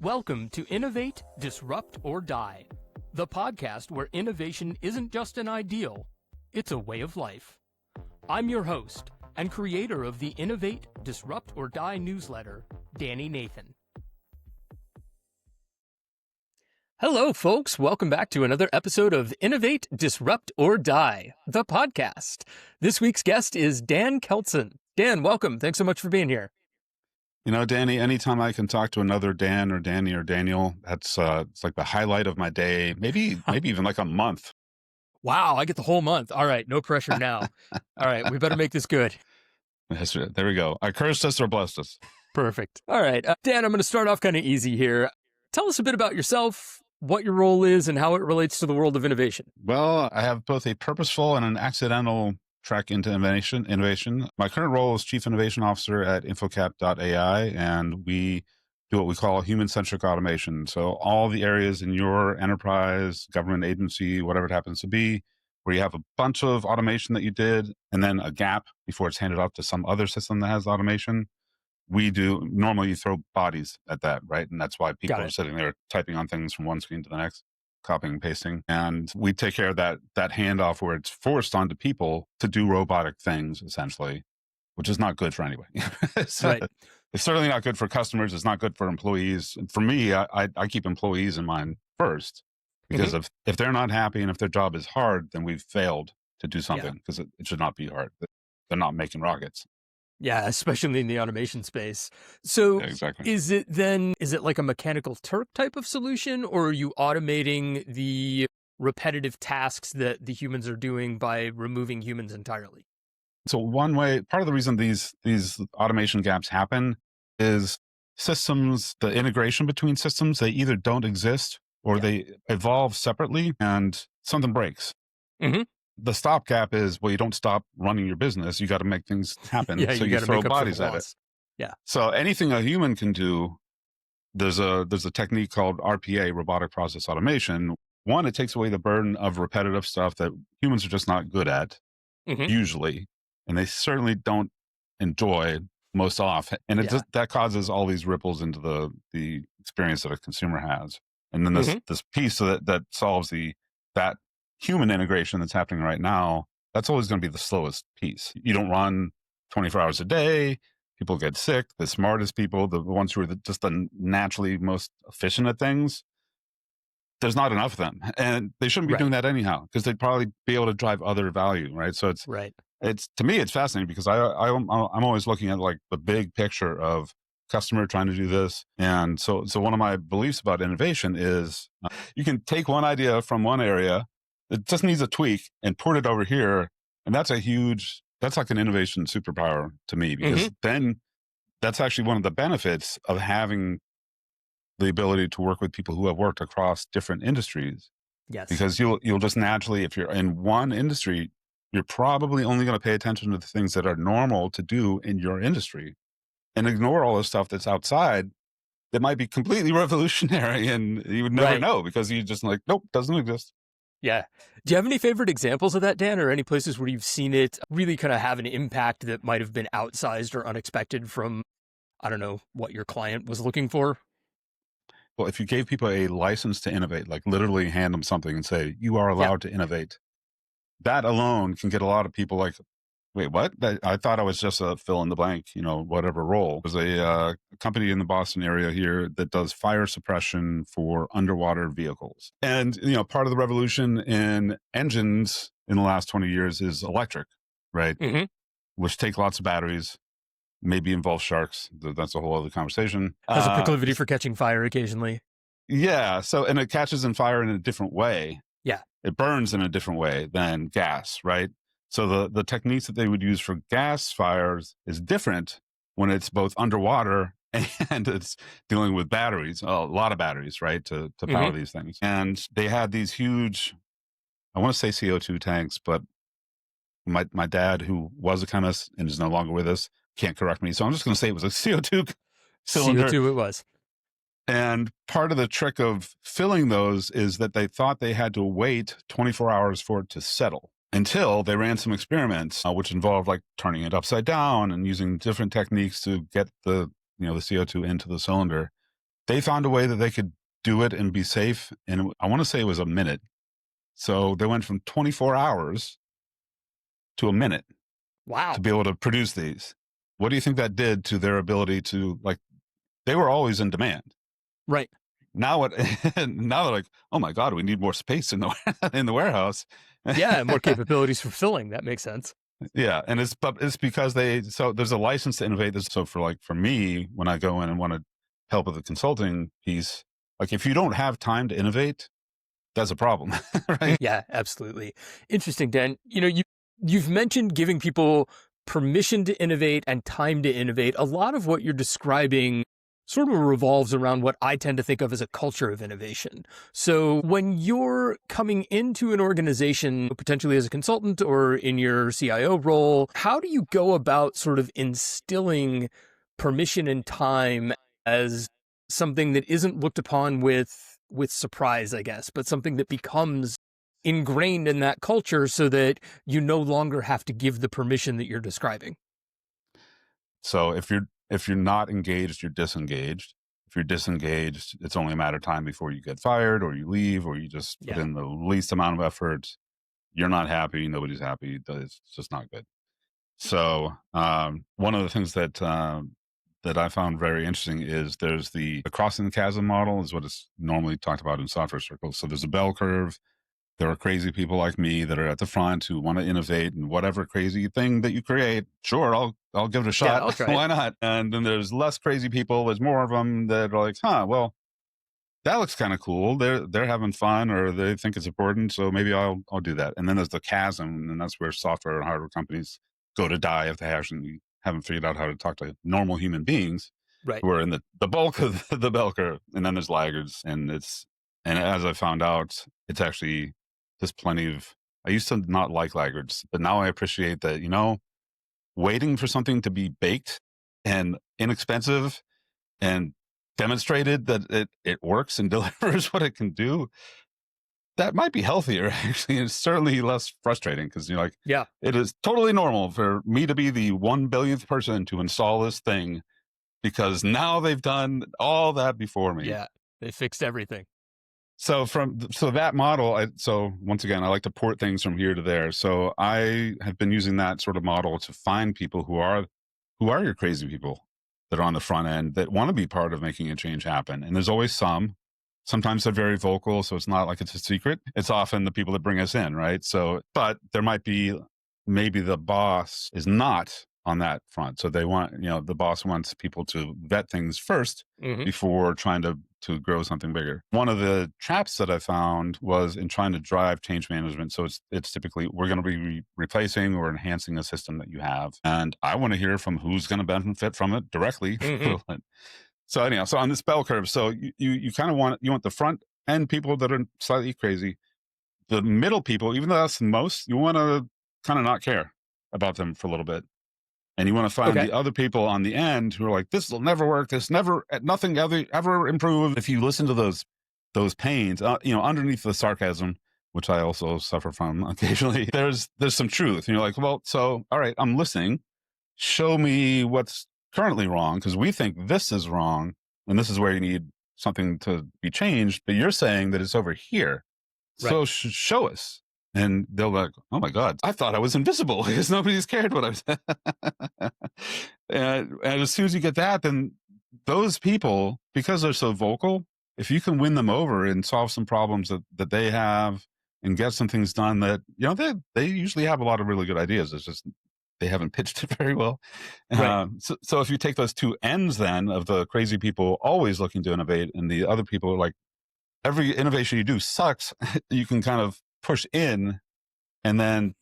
Welcome to Innovate, Disrupt, or Die, the podcast where innovation isn't just an ideal, it's a way of life. I'm your host and creator of the Innovate, Disrupt, or Die newsletter, Danny Nathan. Hello, folks. Welcome back to another episode of Innovate, Disrupt, or Die, the podcast. This week's guest is Dan Keldsen. Dan, welcome. Thanks so much for being here. You know, Danny, anytime I can talk to another Dan or Danny or Daniel, that's it's like the highlight of my day, maybe even like a month. Wow, I get the whole month. All right, no pressure now. All right, we better make this good. There we go. I cursed us or blessed us. Perfect. All right, Dan, I'm going to start off kind of easy here. Tell us a bit about yourself, what your role is, and how it relates to the world of innovation. Well, I have both a purposeful and an accidental track into innovation. My current role is Chief Innovation Officer at Infocap.ai, and we do what we call human-centric automation. So all the areas in your enterprise, government agency, whatever it happens to be, where you have a bunch of automation that you did, and then a gap before it's handed off to some other system that has automation, normally you throw bodies at that, right? And that's why people are sitting there typing on things from one screen to the next, copying and pasting. And we take care of that handoff where it's forced onto people to do robotic things, essentially, which is not good for anybody. It's certainly not good for customers. It's not good for employees. And for me, I keep employees in mind first, because if they're not happy and if their job is hard, then we've failed to do something, because it should not be hard. They're not making rockets. Yeah, especially in the automation space. So exactly. Is it like a mechanical Turk type of solution, or are you automating the repetitive tasks that the humans are doing by removing humans entirely? So part of the reason these automation gaps happen is systems, the integration between systems, they either don't exist or they evolve separately and something breaks. Mm-hmm. The stopgap is, well, you don't stop running your business. You got to make things happen. So you throw bodies at it. Yeah. So anything a human can do, there's a technique called RPA, robotic process automation. One, it takes away the burden of repetitive stuff that humans are just not good at, usually. And they certainly don't enjoy most often. And that causes all these ripples into the experience that a consumer has. And then this piece that solves that human integration that's happening right now, that's always going to be the slowest piece. You don't run 24 hours a day. People get sick. The smartest people, the ones who are just the naturally most efficient at things, there's not enough of them. And they shouldn't be doing that anyhow, because they'd probably be able to drive other value, right? So it's to me, it's fascinating, because I'm always looking at like the big picture of customer trying to do this. And so one of my beliefs about innovation is you can take one idea from one area, it just needs a tweak, and put it over here. And that's like an innovation superpower to me, because then that's actually one of the benefits of having the ability to work with people who have worked across different industries. Yes. Because you'll just naturally, if you're in one industry, you're probably only going to pay attention to the things that are normal to do in your industry, and ignore all the stuff that's outside that might be completely revolutionary, and you would never know, because you just like, nope, doesn't exist. Yeah. Do you have any favorite examples of that, Dan, or any places where you've seen it really kind of have an impact that might have been outsized or unexpected from, I don't know, what your client was looking for? Well, if you gave people a license to innovate, like literally hand them something and say, you are allowed to innovate, that alone can get a lot of people like, wait, what? I thought I was just a fill in the blank, whatever role. There's a company in the Boston area here that does fire suppression for underwater vehicles. And, part of the revolution in engines in the last 20 years is electric, right? Which take lots of batteries, maybe involve sharks. That's a whole other conversation. Has a proclivity for catching fire occasionally. Yeah. So, and it catches in fire in a different way. Yeah. It burns in a different way than gas, right? So the techniques that they would use for gas fires is different when it's both underwater and it's dealing with batteries, a lot of batteries, right, to power these things. And they had these huge, I want to say CO2 tanks, but my dad, who was a chemist and is no longer with us, can't correct me. So I'm just going to say it was a CO2 cylinder. CO2 it was. And part of the trick of filling those is that they thought they had to wait 24 hours for it to settle, until they ran some experiments, which involved like turning it upside down and using different techniques to get the CO2 into the cylinder. they found a way that they could do it and be safe. And I want to say it was a minute. So they went from 24 hours to a minute Wow. to be able to produce these. What do you think that did to their ability to, like, they were always in demand. Right. Now what? Now they're like, oh my God, we need more space in the in the warehouse. Yeah, more capabilities for filling. That makes sense. Yeah, and it's because so there's a license to innovate. So for me, when I go in and want to help with the consulting piece, like if you don't have time to innovate, that's a problem, right? Yeah, absolutely. Interesting, Dan. You've mentioned giving people permission to innovate and time to innovate. A lot of what you're describing sort of revolves around what I tend to think of as a culture of innovation. So when you're coming into an organization, potentially as a consultant or in your CIO role, how do you go about sort of instilling permission and time as something that isn't looked upon with surprise, I guess, but something that becomes ingrained in that culture so that you no longer have to give the permission that you're describing? So if you're not engaged, you're disengaged. If you're disengaged, it's only a matter of time before you get fired or you leave or you just put in the least amount of effort. You're not happy. Nobody's happy. It's just not good. So one of the things that that I found very interesting is there's the crossing the chasm model is what is normally talked about in software circles. So there's a bell curve. There are crazy people like me that are at the front who want to innovate, and whatever crazy thing that you create, sure, I'll give it a shot. Yeah, I'll try Why it. not? And then there's less crazy people. There's more of them that are like, well, that looks kind of cool. They're having fun, or they think it's important, so maybe I'll do that. And then there's the chasm, and that's where software and hardware companies go to die if they haven't figured out how to talk to normal human beings Right. who are in the bulk of the bell curve. And then there's laggards, and as I found out, it's actually there's plenty of. I used to not like laggards, but now I appreciate that. Waiting for something to be baked and inexpensive and demonstrated that it works and delivers what it can do, that might be healthier, actually. It's certainly less frustrating because you're like, Yeah. it is totally normal for me to be the 1 billionth person to install this thing because now they've done all that before me. Yeah. They fixed everything. So that model, so once again, I like to port things from here to there. So I have been using that sort of model to find people who are your crazy people that are on the front end that want to be part of making a change happen. And there's always some. Sometimes they're very vocal, so it's not like it's a secret. It's often the people that bring us in, right? So, but there might be maybe the boss is not on that front. So they want, the boss wants people to vet things first before trying to grow something bigger. One of the traps that I found was in trying to drive change management. So it's typically we're going to be replacing or enhancing a system that you have. And I want to hear from who's going to benefit from it directly. So anyhow, so on this bell curve, so you kind of want the front end people that are slightly crazy. The middle people, even though that's the most, you want to kind of not care about them for a little bit. And you want to find the other people on the end who are like, this will never work. Nothing ever improve. If you listen to those pains, underneath the sarcasm, which I also suffer from occasionally, there's some truth. And you're like, well, so, all right, I'm listening. Show me what's currently wrong, because we think this is wrong. And this is where you need something to be changed. But you're saying that it's over here. Right. So show us. And they'll be like, oh my God, I thought I was invisible because nobody's cared what I was. and as soon as you get that, then those people, because they're so vocal, if you can win them over and solve some problems that they have and get some things done that, they usually have a lot of really good ideas. It's just they haven't pitched it very well. Right. So if you take those two ends then of the crazy people always looking to innovate and the other people are like, every innovation you do sucks, you can kind of push in and then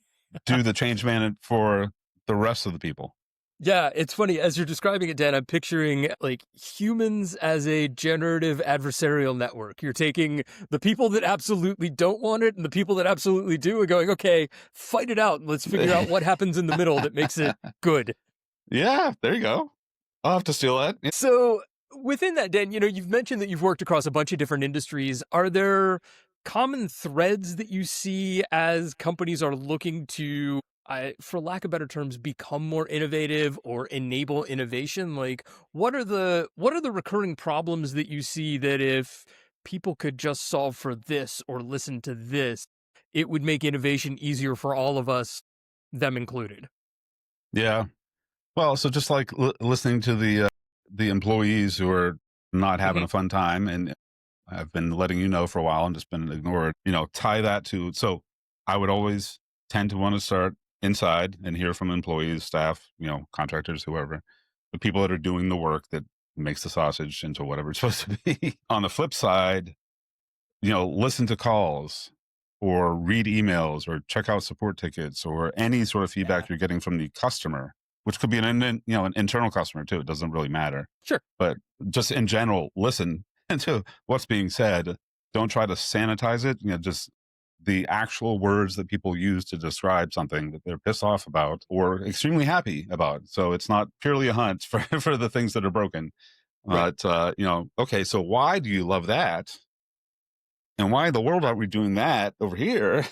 do the change management for the rest of the people. Yeah, it's funny. As you're describing it, Dan, I'm picturing like humans as a generative adversarial network. You're taking the people that absolutely don't want it and the people that absolutely do and going, okay, fight it out. Let's figure out what happens in the middle that makes it good. Yeah, there you go. I'll have to steal that. So within that, Dan, you've mentioned that you've worked across a bunch of different industries. Are there common threads that you see as companies are looking to for lack of better terms, become more innovative or enable innovation? Like, what are the recurring problems that you see that if people could just solve for this or listen to this, it would make innovation easier for all of us, them included? Yeah. Well, so just like listening to the employees who are not having Hmm. a fun time, and I've been letting you know for a while and just been ignored. Tie that to. So I would always tend to want to start inside and hear from employees, staff, contractors, whoever, the people that are doing the work that makes the sausage into whatever it's supposed to be. On the flip side, listen to calls or read emails or check out support tickets or any sort of Yeah, feedback you're getting from the customer, which could be an internal customer too. It doesn't really matter. sure. But just in general, listen to what's being said. Don't try to sanitize it. Just the actual words that people use to describe something that they're pissed off about or extremely happy about. So it's not purely a hunt for, for the things that are broken. Right. Okay, so why do you love that? And why in the world aren't we doing that over here?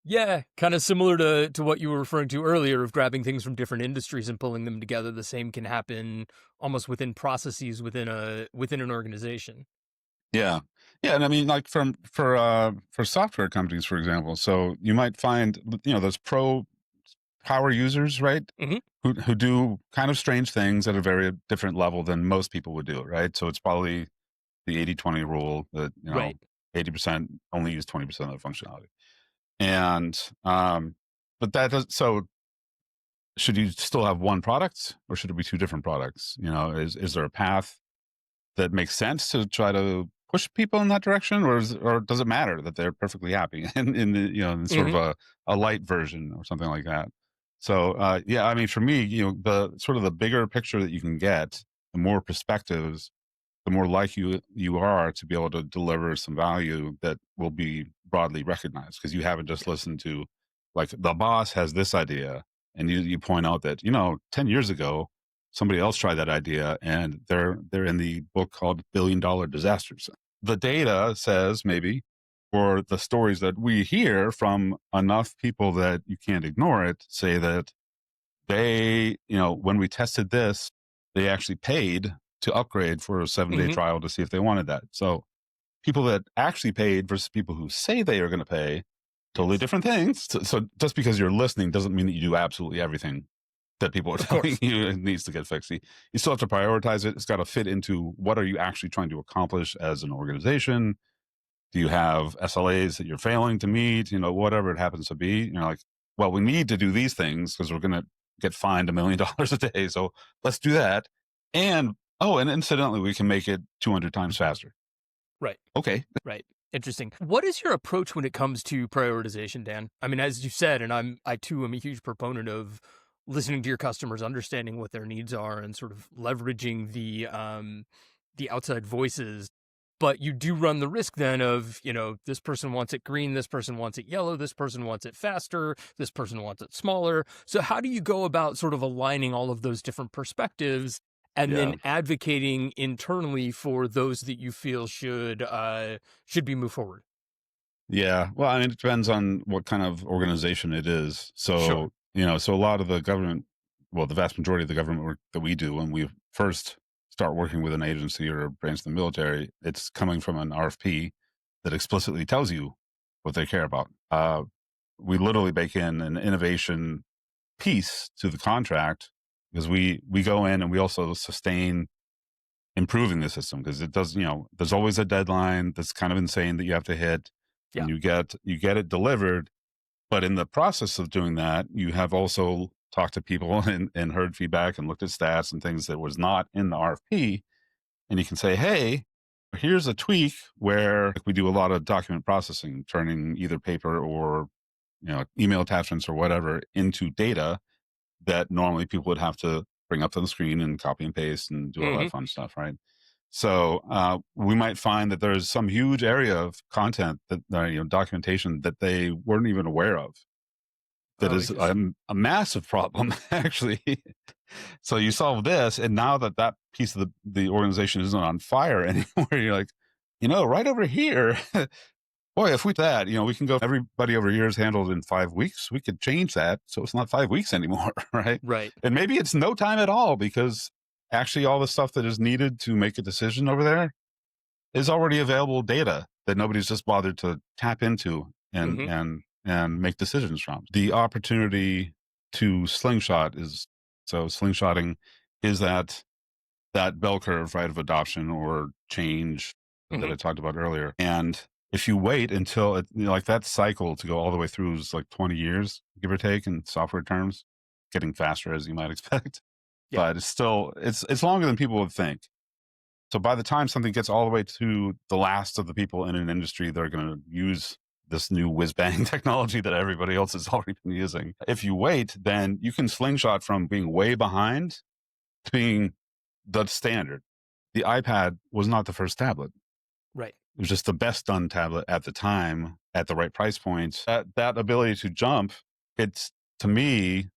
Yeah, kind of similar to what you were referring to earlier of grabbing things from different industries and pulling them together. The same can happen almost within processes within an organization. Yeah. Yeah. And I mean, like for software companies, for example, so you might find, those pro power users, right? Hmm. Who do kind of strange things at a very different level than most people would do, right? So it's probably the 80-20 rule that, Right. 80% only use 20% of the functionality. And, but that does, so should you still have one product or should it be two different products? Is there a path that makes sense to try to push people in that direction, or does it matter that they're perfectly happy in the in sort of Hmm. a light version or something like that? So yeah, I mean, for me, the sort of the bigger picture that you can get, the more perspectives, the more like you are to be able to deliver some value that will be broadly recognized because you haven't just listened to like the boss has this idea and you point out that 10 years ago somebody else tried that idea and they're in the book called $1 billion disasters. The data says maybe, or the stories that we hear from enough people that you can't ignore it, say that they, when we tested this, they actually paid to upgrade for a 7-day Hmm. trial to see if they wanted that. So people that actually paid versus people who say they are going to pay, totally Yes. different things. So just because you're listening doesn't mean that you do absolutely everything that people are Of telling course. you it needs to get fixed. You still have to prioritize it. It's got to fit into what are you actually trying to accomplish as an organization. Do you have SLAs that you're failing to meet? Whatever it happens to be. Like, well, we need to do these things because we're going to get fined $1 million a day. So let's do that. And and incidentally, we can make it 200 times faster. Right. Okay. Right. Interesting. What is your approach when it comes to prioritization, Dan? I mean, as you said, and I too am a huge proponent of listening to your customers, understanding what their needs are, and sort of leveraging the outside voices. But you do run the risk then of, this person wants it green, this person wants it yellow, this person wants it faster, this person wants it smaller. So how do you go about sort of aligning all of those different perspectives and then Yeah. advocating internally for those that you feel should be moved forward? Yeah. Well, I mean, it depends on what kind of organization it is. Sure. So a lot of the government, well, the vast majority of the government work that we do when we first start working with an agency or a branch of the military, it's coming from an RFP that explicitly tells you what they care about. We literally bake in an innovation piece to the contract because we go in and we also sustain improving the system because it does, there's always a deadline that's kind of insane that you have to hit Yeah. and you get it delivered. But in the process of doing that, you have also talked to people and heard feedback and looked at stats and things that was not in the RFP. And you can say, hey, here's a tweak where we do a lot of document processing, turning either paper or email attachments or whatever into data that normally people would have to bring up to the screen and copy and paste and do all Hmm. that fun stuff, right? So we might find that there's some huge area of content that documentation that they weren't even aware of. That Oh, is interesting. a massive problem, actually. So you solve this, and now that piece of the organization isn't on fire anymore, you're like, right over here, Boy, if we that, we can go everybody over here is handled in 5 weeks. We could change that. So it's not 5 weeks anymore, right? Right. And maybe it's no time at all because actually all the stuff that is needed to make a decision over there is already available data that nobody's just bothered to tap into and Hmm. and make decisions from. The opportunity to slingshotting is that bell curve, right, of adoption or change that Hmm. I talked about earlier. And if you wait until like that cycle to go all the way through is like 20 years, give or take, in software terms, getting faster as you might expect. Yeah. But it's longer than people would think. So by the time something gets all the way to the last of the people in an industry that are going to use this new whiz bang technology that everybody else has already been using, if you wait, then you can slingshot from being way behind to being the standard. The iPad was not the first tablet. Right. It was just the best done tablet at the time at the right price point. That ability to jump, it's to me,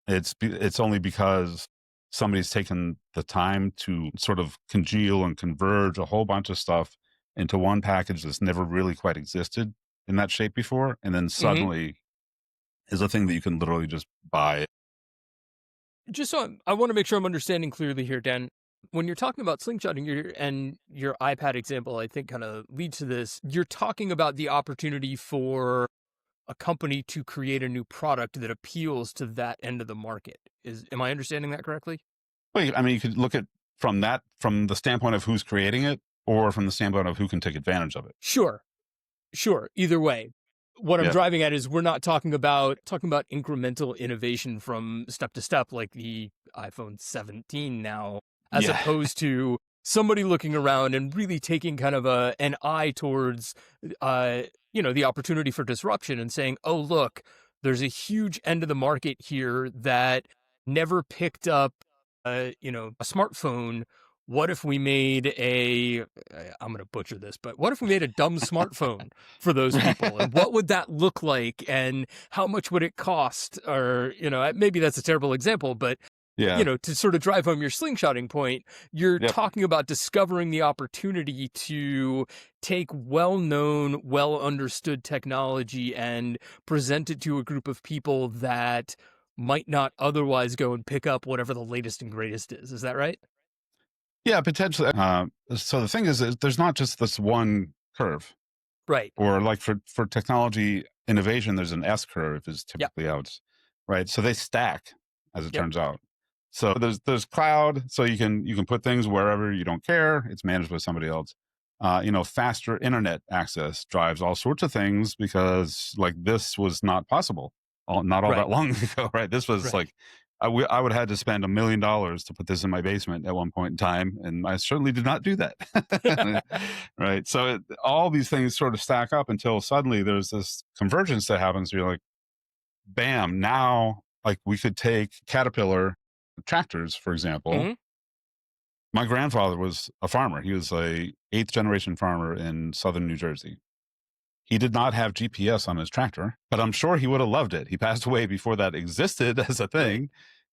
it's only because somebody's taken the time to sort of congeal and converge a whole bunch of stuff into one package that's never really quite existed in that shape before, and then Hmm. suddenly is a thing that you can literally just buy. Just so I want to make sure I'm understanding clearly here, Dan. When you're talking about slingshotting and your iPad example, I think kind of leads to this. You're talking about the opportunity for a company to create a new product that appeals to that end of the market. Am I understanding that correctly? Well, I mean, you could look at from the standpoint of who's creating it, or from the standpoint of who can take advantage of it. Sure. Sure. Either way, what I'm Yeah, driving at is we're not talking about incremental innovation from step to step like the iPhone 17 now, as yeah, opposed to somebody looking around and really taking kind of an eye towards the opportunity for disruption and saying, "Oh, look, there's a huge end of the market here that never picked up a smartphone. What if we made I'm going to butcher this, but what if we made a dumb smartphone for those people? And what would that look like? And how much would it cost? Or, maybe that's a terrible example, but, yeah, to sort of drive home your slingshotting point, you're yep, talking about discovering the opportunity to take well-known, well-understood technology and present it to a group of people that might not otherwise go and pick up whatever the latest and greatest is. Is that right? yeah, potentially. So the thing is, there's not just this one curve, Right. or like for technology innovation, there's an S curve is Yep. typically how it's right. So they stack, as it Yep. turns out. So there's cloud, so you can put things wherever you don't care. It's managed by somebody else. Faster internet access drives all sorts of things because like this was not possible, not all that Right. long ago, right? This was Right. like I would have had to spend $1 million to put this in my basement at one point in time, and I certainly did not do that. Right? So all these things sort of stack up until suddenly there's this convergence that happens. You're like, bam! Now, like we could take Caterpillar tractors, for example. Hmm. My grandfather was a farmer. He was a eighth generation farmer in southern New Jersey. He did not have GPS on his tractor, but I'm sure he would have loved it. He passed away before that existed as a Right. thing.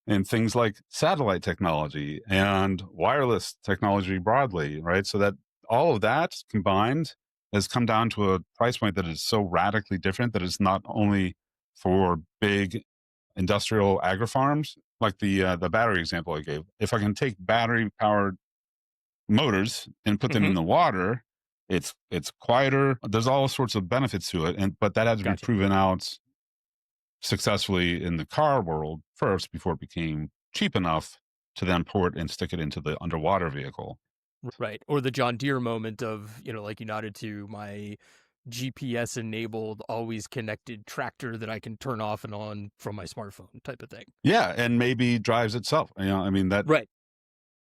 And things like satellite technology and wireless technology broadly, right? So that all of that combined has come down to a price point that is so radically different that it's not only for big industrial agri farms, like the battery example I gave. If I can take battery powered motors and put them Hmm. in the water, it's quieter. There's all sorts of benefits to it, and but that had to be Gotcha. proven out successfully in the car world first before it became cheap enough to then port and stick it into the underwater vehicle. Right. Or the John Deere moment of, like you nodded to my GPS enabled, always connected tractor that I can turn off and on from my smartphone type of thing. Yeah, and maybe drives itself. I mean that Right.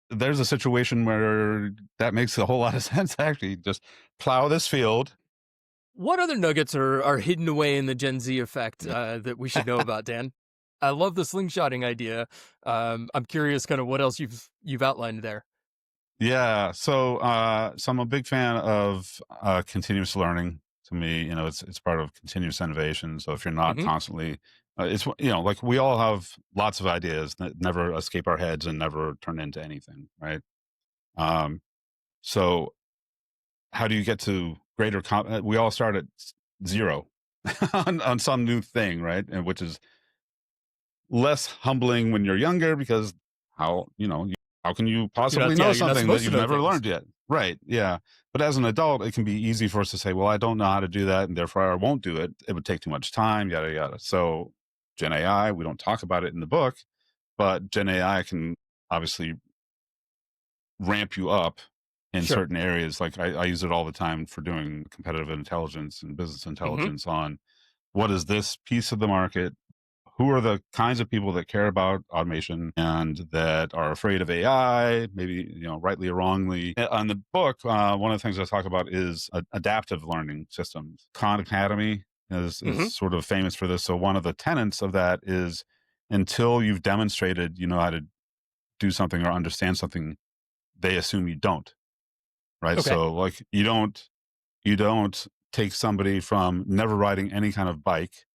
there's a situation where that makes a whole lot of sense. Actually, just plow this field. What other nuggets are hidden away in the Gen Z effect that we should know about, Dan? I love the slingshotting idea. I'm curious kind of what else you've outlined there. Yeah. So I'm a big fan of continuous learning. To me, it's part of continuous innovation. So if you're not Hmm. constantly, it's like we all have lots of ideas that never escape our heads and never turn into anything, right? Um, so how do you get to greater, we all start at zero on some new thing, right? And which is less humbling when you're younger, because how can you possibly know you're not something that supposed to you've know never things. learned yet? Right. Yeah. But as an adult, it can be easy for us to say, well, I don't know how to do that, and therefore I won't do it. It would take too much time, yada, yada. So Gen AI, we don't talk about it in the book, but Gen AI can obviously ramp you up in Sure. certain areas. Like I use it all the time for doing competitive intelligence and business intelligence on what is this piece of the market, who are the kinds of people that care about automation and that are afraid of AI, maybe, rightly or wrongly. On the book, one of the things I talk about is adaptive learning systems. Khan Academy is sort of famous for this. So one of the tenets of that is, until you've demonstrated you know how to do something or understand something, they assume you don't. Right. Okay. So like you don't take somebody from never riding any kind of bike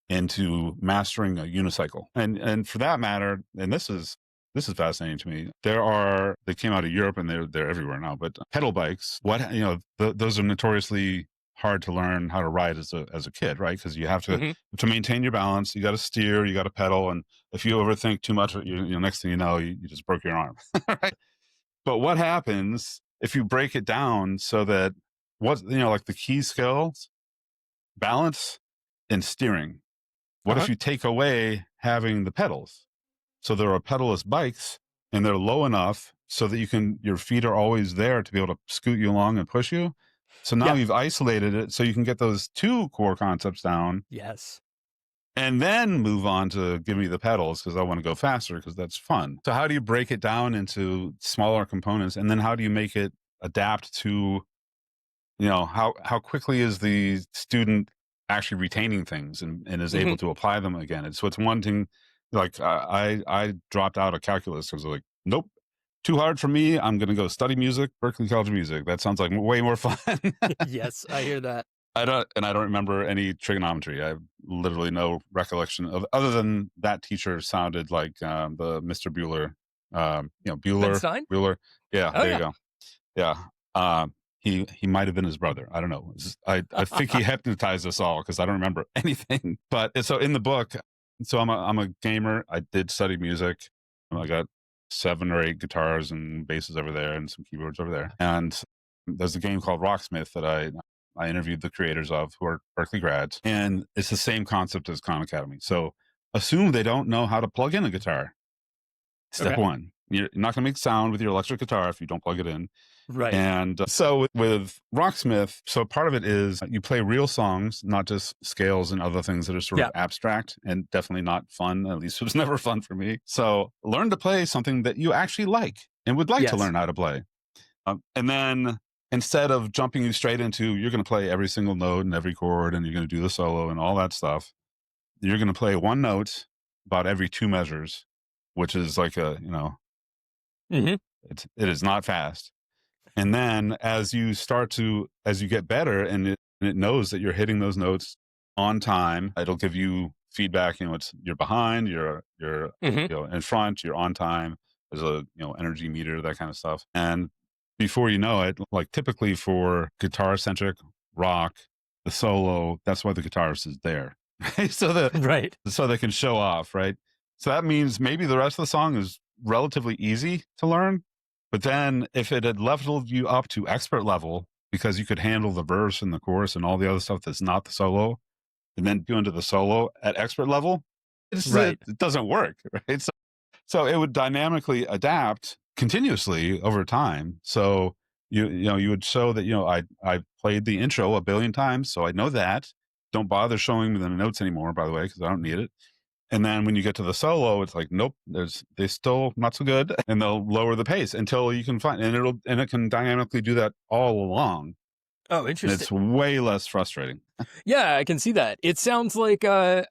into mastering a unicycle. And for that matter, and this is fascinating to me. They came out of Europe and they're everywhere now, but pedal bikes, those are notoriously hard to learn how to ride as a kid, right? Because you have to maintain your balance, you got to steer, you got to pedal, and if you overthink too much, next thing you know, you just broke your arm. Right? But what happens if you break it down so that like the key skills, balance and steering? What if you take away having the pedals? So there are pedalless bikes, and they're low enough so that your feet are always there to be able to scoot you along and push you. So now you've isolated it so you can get those two core concepts down. Yes. And then move on to give me the pedals because I want to go faster because that's fun. So how do you break it down into smaller components? And then how do you make it adapt to, how quickly is the student actually retaining things and is able to apply them again? And so it's one thing, like I dropped out of calculus because I was like, nope, too hard for me. I'm going to go study music, Berklee College of Music. That sounds like way more fun. Yes, I hear that. I don't remember any trigonometry. I have literally no recollection of, other than that teacher sounded like the Mr. Bueller, Einstein? Bueller. Yeah, Oh, there you go. Yeah. He might have been his brother. I don't know. I think he hypnotized us all because I don't remember anything. But so in the book, so I'm a gamer. I did study music. I got 7 or 8 guitars and basses over there and some keyboards over there. And there's a game called Rocksmith that I interviewed the creators of, who are Berklee grads, and it's the same concept as Khan Academy. So assume they don't know how to plug in a guitar. Step one, you're not going to make sound with your electric guitar if you don't plug it in. Right. And so with Rocksmith, so part of it is you play real songs, not just scales and other things that are sort of abstract and definitely not fun. At least it was never fun for me. So learn to play something that you actually like and would like to learn how to play. And then instead of jumping you straight into, you're going to play every single note and every chord and you're going to do the solo and all that stuff, you're going to play one note about every 2 measures, which is like it is not fast. And then as you get better and it knows that you're hitting those notes on time, it'll give you feedback. You're behind, you're in front, you're on time. There's a energy meter, that kind of stuff. And before you know it, like typically for guitar-centric rock, the solo, that's why the guitarist is there. So they can show off, right? So that means maybe the rest of the song is relatively easy to learn. But then if it had leveled you up to expert level, because you could handle the verse and the chorus and all the other stuff that's not the solo, and then go into the solo at expert level, it doesn't work, right? So it would dynamically adapt continuously over time. So you would show that I played the intro 1 billion times, so I know that. Don't bother showing me the notes anymore, by the way, because I don't need it. And then when you get to the solo, it's like, nope, they still not so good, and they'll lower the pace until you can find, and it can dynamically do that all along. Oh, interesting. And it's way less frustrating. Yeah, I can see that. It sounds like I'm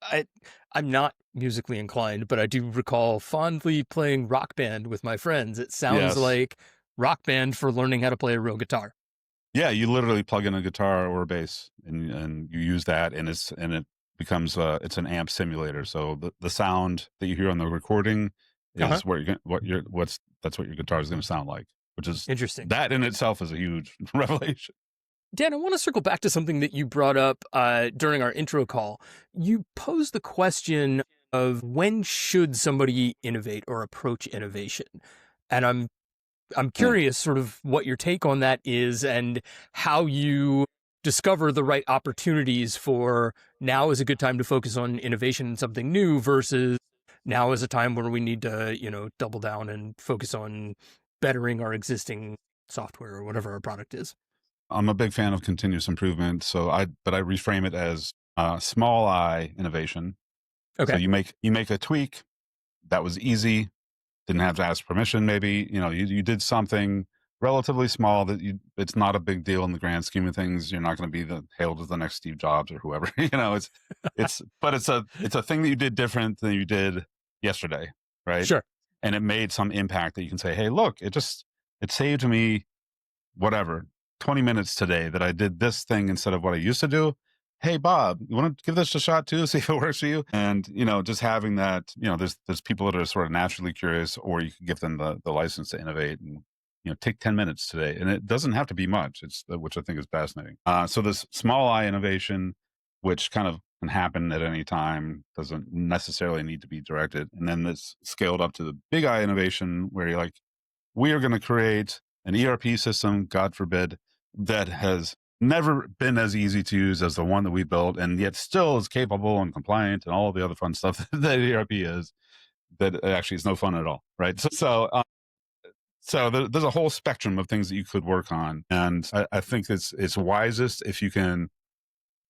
not musically inclined, but I do recall fondly playing Rock Band with my friends. It sounds like Rock Band for learning how to play a real guitar. Yeah, you literally plug in a guitar or a bass, and you use that, and it becomes it's an amp simulator. So the sound that you hear on the recording is that's what your guitar is going to sound like, which is interesting. That in itself is a huge revelation. Dan, I want to circle back to something that you brought up during our intro call. You posed the question of when should somebody innovate or approach innovation? And I'm Yeah. curious sort of what your take on that is and how you discover the right opportunities for now is a good time to focus on innovation and something new versus now is a time where we need to, double down and focus on bettering our existing software or whatever our product is. I'm a big fan of continuous improvement. But I reframe it as small I innovation. So Okay. you make a tweak that was easy, didn't have to ask permission. Maybe, you did something relatively small that it's not a big deal in the grand scheme of things. You're not going to be hailed as the next Steve Jobs or whoever, but it's a thing that you did different than you did yesterday. Right. Sure. And it made some impact that you can say, hey, look, it saved me whatever 20 minutes today that I did this thing instead of what I used to do. Hey, Bob, you want to give this a shot too, see if it works for you? And, just having that, there's people that are sort of naturally curious, or you can give them the license to innovate and, take 10 minutes today. And it doesn't have to be much, which I think is fascinating. So this small I innovation, which kind of can happen at any time, doesn't necessarily need to be directed. And then this scaled up to the big I innovation where you're like, we are going to create an ERP system, God forbid, that has never been as easy to use as the one that we built, and yet still is capable and compliant and all the other fun stuff that ERP is, that actually is no fun at all. Right. There's a whole spectrum of things that you could work on. And I think it's wisest if you can,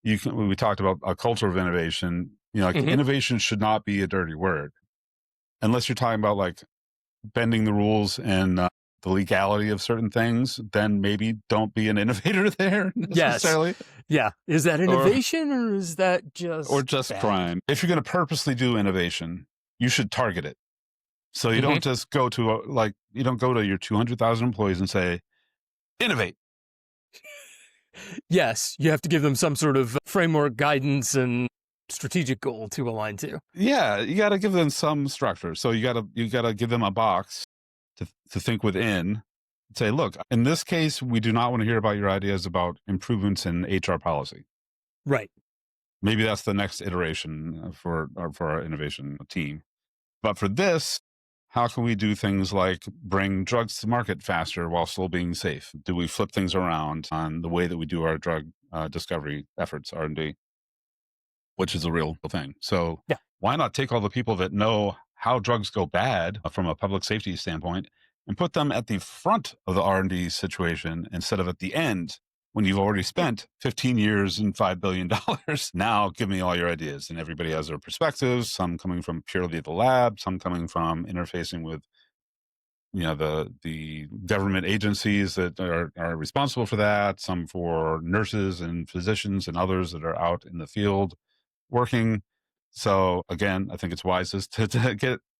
when we talked about a culture of innovation, innovation should not be a dirty word unless you're talking about like bending the rules and the legality of certain things, then maybe don't be an innovator there necessarily. Yes. Yeah. Is that innovation or is that just bad? Crime? If you're going to purposely do innovation, you should target it. So you don't just go to you don't go to your 200,000 employees and say, innovate. Yes. You have to give them some sort of framework, guidance, and strategic goal to align to. Yeah. You got to give them some structure. So you got to give them a box to think within, say, look, in this case, we do not want to hear about your ideas about improvements in HR policy. Right. Maybe that's the next iteration for our innovation team. But for this, how can we do things like bring drugs to market faster while still being safe? Do we flip things around on the way that we do our drug discovery efforts, R&D, which is a real thing? So why not take all the people that know how drugs go bad from a public safety standpoint and put them at the front of the R&D situation instead of at the end when you've already spent 15 years and $5 billion. Now give me all your ideas. And everybody has their perspectives, some coming from purely the lab, some coming from interfacing with the government agencies that are responsible for that, some for nurses and physicians and others that are out in the field working. So again, I think it's wisest to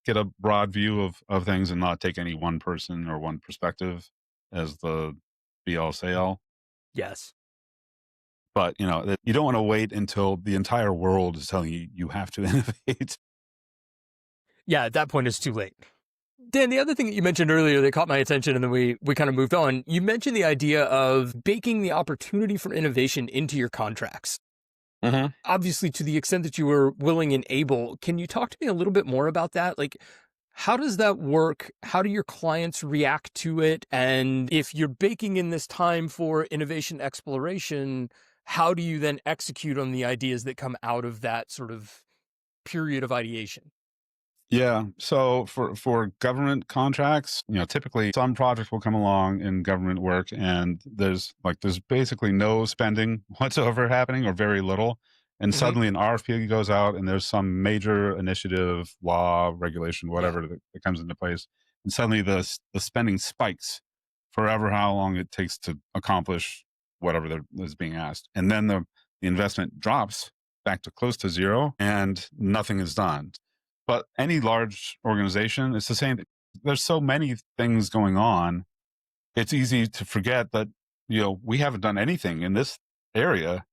get a broad view of things and not take any one person or one perspective as the be all say all. Yes. But you don't want to wait until the entire world is telling you have to innovate. Yeah, at that point it's too late. Dan, the other thing that you mentioned earlier that caught my attention and then we kind of moved on, you mentioned the idea of baking the opportunity for innovation into your contracts. Mm-hmm. Obviously, to the extent that you were willing and able, can you talk to me a little bit more about that? Like, how does that work? How do your clients react to it? And if you're baking in this time for innovation exploration, how do you then execute on the ideas that come out of that sort of period of ideation? Yeah. So for government contracts, typically some projects will come along in government work and there's basically no spending whatsoever happening or very little. And suddenly an RFP goes out and there's some major initiative, law, regulation, whatever that comes into place. And suddenly the spending spikes forever how long it takes to accomplish whatever is being asked. And then the investment drops back to close to zero and nothing is done. But any large organization, it's the same. There's so many things going on. It's easy to forget that, we haven't done anything in this area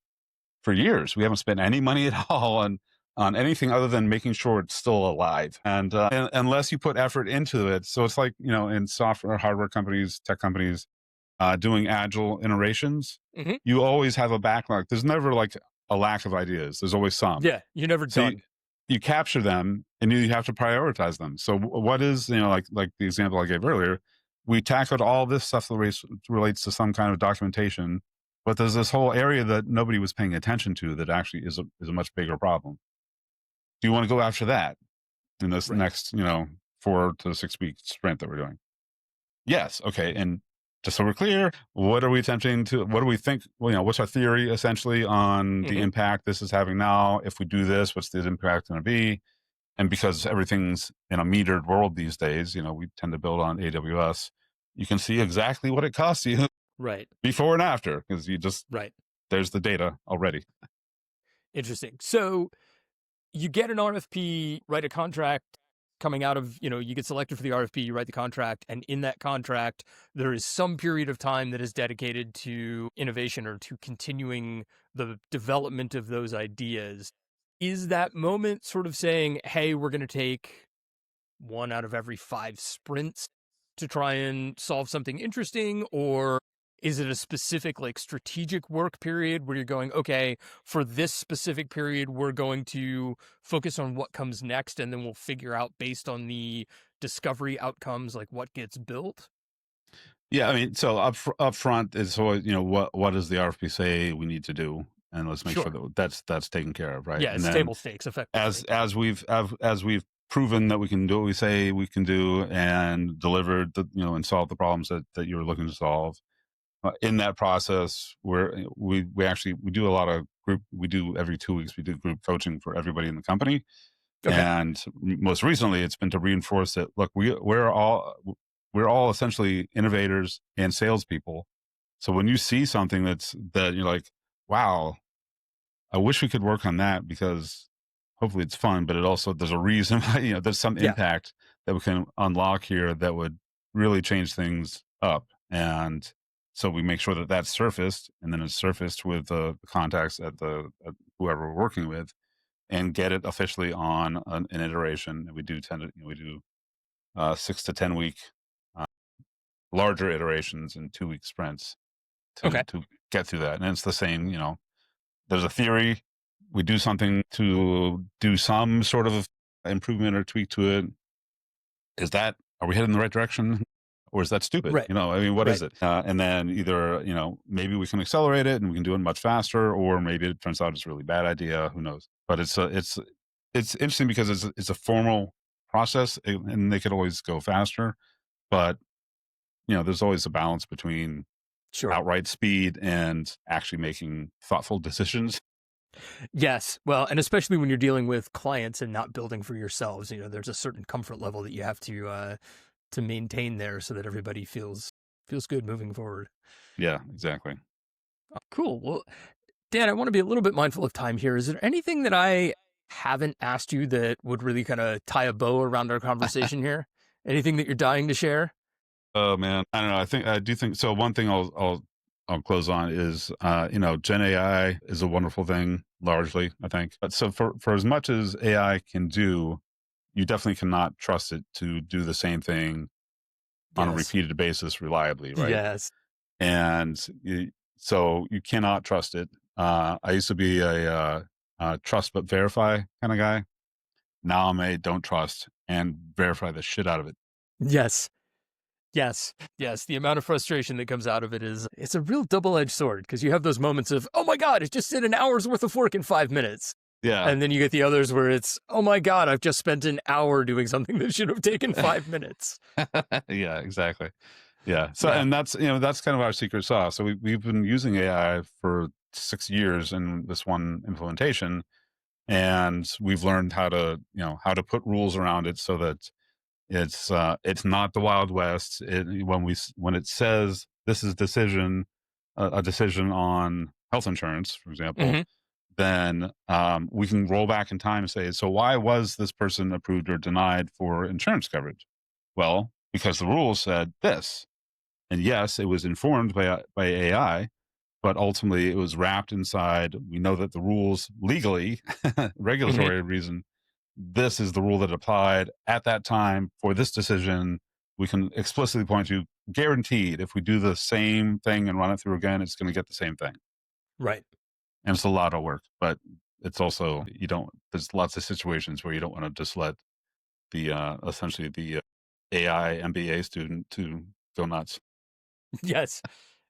for years. We haven't spent any money at all on anything other than making sure it's still alive. And unless you put effort into it. So it's like, in software, hardware companies, tech companies, doing agile iterations, Hmm. you always have a backlog. There's never like a lack of ideas. There's always some. Yeah, you're never So done. you capture them and you have to prioritize them. So what is, like the example I gave earlier, we tackled all this stuff that relates to some kind of documentation, but there's this whole area that nobody was paying attention to that actually is a much bigger problem. Do you want to go after that in this Right. next, 4 to 6 week sprint that we're doing? Yes. Okay. And just so we're clear, what do we think? Well, what's our theory essentially on the Hmm. impact this is having now? If we do this, what's the impact going to be? And because everything's in a metered world these days, we tend to build on AWS. You can see exactly what it costs you Right. before and after because Right. there's the data already. Interesting. So you get an RFP, write a contract coming out of, you get selected for the RFP, you write the contract, and in that contract, there is some period of time that is dedicated to innovation or to continuing the development of those ideas. Is that moment sort of saying, hey, we're going to take 1 out of every 5 sprints to try and solve something interesting? Or is it a specific like strategic work period where you're going, okay, for this specific period, we're going to focus on what comes next, and then we'll figure out based on the discovery outcomes, like what gets built? Yeah, I mean, so up front is always, what does the RFP say we need to do, and let's make sure Sure. that that's taken care of, right? Yeah, And it's then table stakes as effectively. we've proven that we can do what we say we can do and delivered and solved the problems that you were looking to solve, in that process we do a lot of group. We do every 2 weeks we do group coaching for everybody in the company, Okay. and most recently it's been to reinforce that, look, we're all essentially innovators and salespeople. So when you see something that you're like, wow, I wish we could work on that because hopefully it's fun, but it also, there's a reason why, there's some Yeah. impact that we can unlock here that would really change things up. And so we make sure that that's surfaced, and then it's surfaced with the contacts at whoever we're working with, and get it officially on an iteration. And we do tend to, we do 6 to 10 week uh, larger iterations in 2 week sprints to Okay. get through that. And it's the same, there's a theory. We do something to do some sort of improvement or tweak to it. Are we headed in the right direction? Or is that stupid? Right. I mean, what is Right. it? And then either, maybe we can accelerate it and we can do it much faster, or maybe it turns out it's a really bad idea. Who knows? But it's interesting because it's a formal process, and they could always go faster. But, there's always a balance between Sure. outright speed and actually making thoughtful decisions. Yes. Well, and especially when you're dealing with clients and not building for yourselves, there's a certain comfort level that you have to maintain there so that everybody feels good moving forward. Yeah, exactly. Cool. Well, Dan, I want to be a little bit mindful of time here. Is there anything that I haven't asked you that would really kind of tie a bow around our conversation here? Anything that you're dying to share? Oh man, I don't know. I do think so. One thing I'll close on is, Gen AI is a wonderful thing, largely, I think. But so for as much as AI can do, you definitely cannot trust it to do the same thing on a Yes. repeated basis reliably, right? Yes. And so you cannot trust it. I used to be a trust but verify kind of guy. Now I'm a don't trust and verify the shit out of it. Yes. Yes. Yes. The amount of frustration that comes out of it's a real double-edged sword because you have those moments of, oh my God, it just did an hour's worth of work in 5 minutes. Yeah. And then you get the others where it's, oh my God, I've just spent an hour doing something that should have taken 5 minutes. Yeah, exactly. Yeah. So, Yeah. and that's kind of our secret sauce. So we've been using AI for 6 years in this one implementation, and we've learned how to put rules around it so that it's not the Wild West. When it says this is a decision on health insurance, for example, Hmm. then we can roll back in time and say, so why was this person approved or denied for insurance coverage? Well, because the rules said this. And yes, it was informed by AI, but ultimately it was wrapped inside. We know that the rules legally, Hmm. regulatory reason, this is the rule that applied at that time for this decision. We can explicitly point to guaranteed if we do the same thing and run it through again, it's going to get the same thing. Right. And it's a lot of work, but it's also, there's lots of situations where you don't want to just let the, essentially the AI MBA student to go nuts. Yes.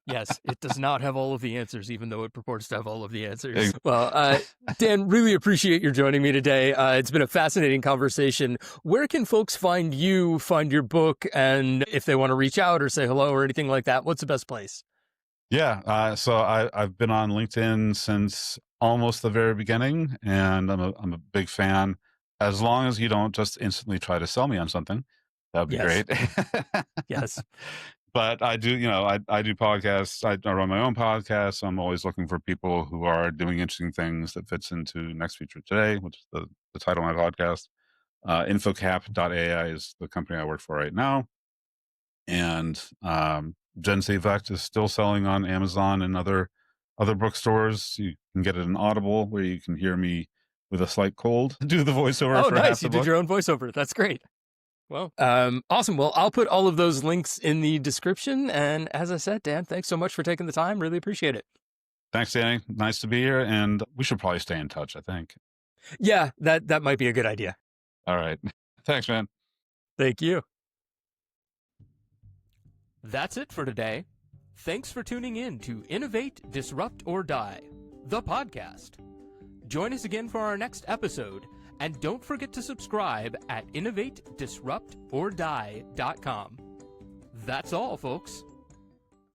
Yes, it does not have all of the answers, even though it purports to have all of the answers. Well, Dan, really appreciate your joining me today. It's been a fascinating conversation. Where can folks find you, find your book, and if they want to reach out or say hello or anything like that, what's the best place? Yeah, so I've been on LinkedIn since almost the very beginning, and I'm a big fan. As long as you don't just instantly try to sell me on something, that would be Yes. great. Yes. But I do, I do podcasts. I run my own podcast. I'm always looking for people who are doing interesting things that fits into Next Feature Today, which is the title of my podcast. Infocap.ai is the company I work for right now. And Gen Z Vect is still selling on Amazon and other bookstores. You can get it in Audible, where you can hear me with a slight cold do the voiceover. Oh, for nice. half the You book. did your own voiceover. That's great. Well, awesome. Well, I'll put all of those links in the description. And as I said, Dan, thanks so much for taking the time. Really appreciate it. Thanks, Danny. Nice to be here. And we should probably stay in touch, I think. Yeah, that might be a good idea. All right. Thanks, man. Thank you. That's it for today. Thanks for tuning in to Innovate, Disrupt, or Die, the podcast. Join us again for our next episode. And don't forget to subscribe at innovatedisruptordie.com. That's all, folks.